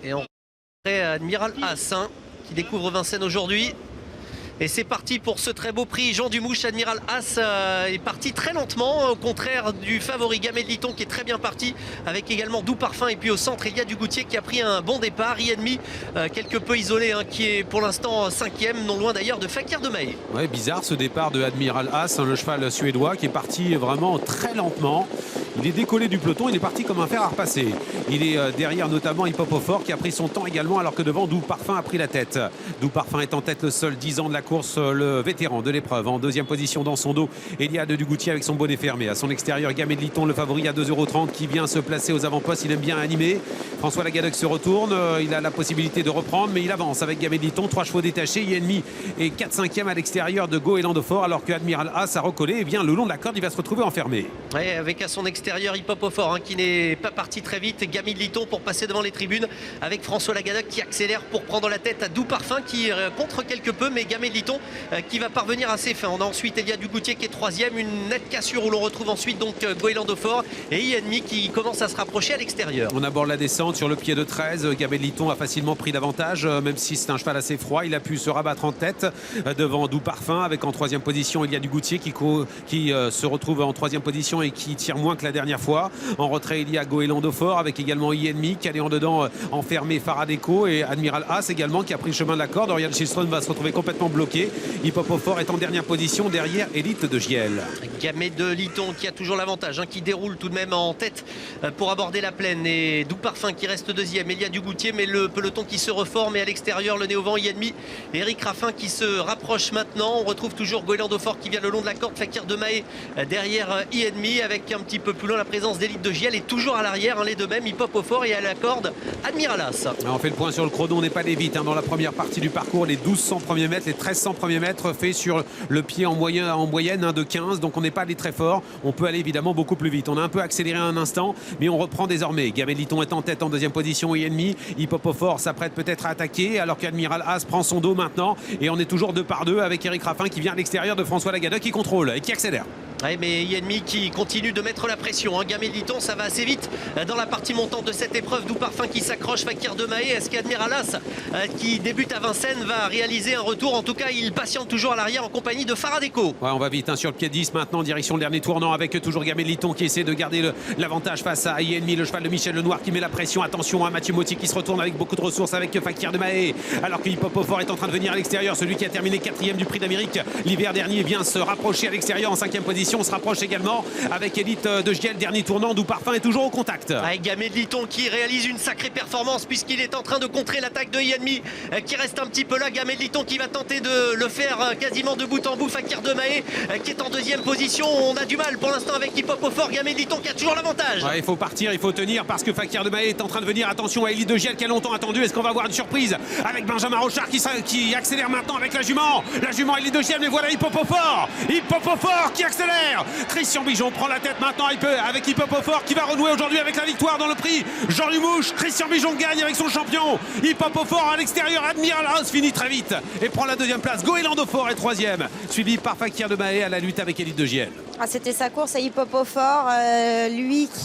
Et on est Admiral As qui découvre Vincennes aujourd'hui. Et c'est parti pour ce très beau prix. Jean Dumouche, Admiral As est parti très lentement, au contraire du favori Gamay de Liton qui est très bien parti, avec également Doux Parfum. Et puis au centre, il y a du Goutier qui a pris un bon départ. Ienmi, quelque peu isolé, qui est pour l'instant 5e, non loin d'ailleurs de Fakir de Mahé. Ouais, bizarre ce départ de Admiral As, le cheval suédois qui est parti vraiment très lentement. Il est décollé du peloton, il est parti comme un fer à repasser. Il est derrière notamment Hippopofort qui a pris son temps également, alors que devant Doux Parfum a pris la tête. Doux Parfum est en tête, le seul 10 ans de la course, le vétéran de l'épreuve. En deuxième position dans son dos, Eliade Dugoutier avec son bonnet fermé. À son extérieur, Gamay de Liton, le favori à 2,30 € qui vient se placer aux avant-postes. Il aime bien animer. François Lagadec se retourne. Il a la possibilité de reprendre, mais il avance avec Gamay de Liton. 3 chevaux détachés. Ienmi est 4/5e à l'extérieur de Goéland de Fort, alors que Admiral As a recollé. Et bien le long de la corde, il va se retrouver enfermé. Ouais, avec à son extérieur Hippopofort qui n'est pas parti très vite. Gamay de Liton pour passer devant les tribunes, avec François Lagadec qui accélère pour prendre la tête à Doux Parfum qui contre quelque peu, mais Gamay de Liton qui va parvenir à ses fins. On a ensuite Eliade Dugoutier qui est 3e, une nette cassure où l'on retrouve ensuite donc Goéland de Fort et Ienmi qui commence à se rapprocher à l'extérieur. On aborde la descente sur le pied de 13. Gamay de Liton a facilement pris l'avantage, même si c'est un cheval assez froid. Il a pu se rabattre en tête devant Doux Parfum, avec en 3e position Eliade Dugoutier qui se retrouve en 3e position et qui tire moins que la dernière fois. En retrait, il y a Goéland de Fort avec également Ienmi qui allait en dedans enfermé Faradeco, et Admiral As également qui a pris le chemin de la corde. Oriane Schilström va se retrouver complètement bloqué. Hippopofort est en dernière position derrière Élite de Giel. Gamay de Liton qui a toujours l'avantage, qui déroule tout de même en tête pour aborder la plaine, et Doux Parfum qui reste 2e. Eliade Dugoutier, mais le peloton qui se reforme, et à l'extérieur le néo-vent Ienmi, Eric Raffin qui se rapproche maintenant. On retrouve toujours Goéland de Fort qui vient le long de la corde, Fakir de Mahé derrière Ienmi, avec un petit peu plus loin la présence d'Élite de Giel, et toujours à l'arrière les deux mêmes, Hippopofort, et à la corde Admiral As. On fait le point sur le chrono, on n'est pas allé vite dans la première partie du parcours. Les 1200 premiers mètres, les 1300 premiers mètres fait sur le pied en moyenne de 15, donc on n'est pas allé très fort. On peut aller évidemment beaucoup plus vite. On a un peu accéléré un instant, mais on reprend désormais. Gamay de Liton est en tête en 2e position, Ienmi. Hippopofort s'apprête peut-être à attaquer, alors qu'Admiral As prend son dos maintenant, et on est toujours 2 par 2 avec Eric Raffin qui vient à l'extérieur de François Lagadec qui contrôle et qui accélère. Ouais, mais Ienmi qui continue de mettre la pression. Gamay de Liton, ça va assez vite dans la partie montante de cette épreuve. Doux Parfum qui s'accroche, Fakir de Mahé. Est-ce qu'Admiral As, qui débute à Vincennes, va réaliser un retour? En tout cas, il patiente toujours à l'arrière en compagnie de Faradeco. Ouais, on va vite sur le pied de 10 maintenant, direction le dernier tournant, avec toujours Gamay de Liton qui essaie de garder l'avantage face à Ienmi, le cheval de Michel Lenoir qui met la pression. Attention à Mathieu Motti qui se retourne avec beaucoup de ressources avec Fakir de Mahé, alors que Hippopofort est en train de venir à l'extérieur. Celui qui a terminé 4e du prix d'Amérique l'hiver dernier vient se rapprocher à l'extérieur en 5e position. On se rapproche également avec Élite de Giel, dernier tournant. Doux Parfum est toujours au contact. Avec Gamay de Liton qui réalise une sacrée performance, puisqu'il est en train de contrer l'attaque de Ienmi qui reste un petit peu là. Gamay de Liton qui va tenter de le faire quasiment de bout en bout. Fakir de Mahé qui est en 2e position. On a du mal pour l'instant avec Hippopofort. Gamay de Liton qui a toujours l'avantage. Ouais, il faut partir, il faut tenir, parce que Fakir de Mahé est en train de venir. Attention à Élite de Giel qui a longtemps attendu. Est-ce qu'on va avoir une surprise avec Benjamin Rochard qui accélère maintenant avec la jument? La jument Élite de Giel, mais voilà Hippopofort qui accélère. Christian Bijon prend la tête maintenant avec Hippopofort qui va renouer aujourd'hui avec la victoire dans le prix Jean Dumouche. Christian Bijon gagne avec son champion. Hippopofort à l'extérieur. Admiral As finit très vite et prend la 2e place. Goéland de Fort est 3e, suivi par Fakir de Mahé à la lutte avec Élite de Giel. C'était sa course à Hippopofort, lui qui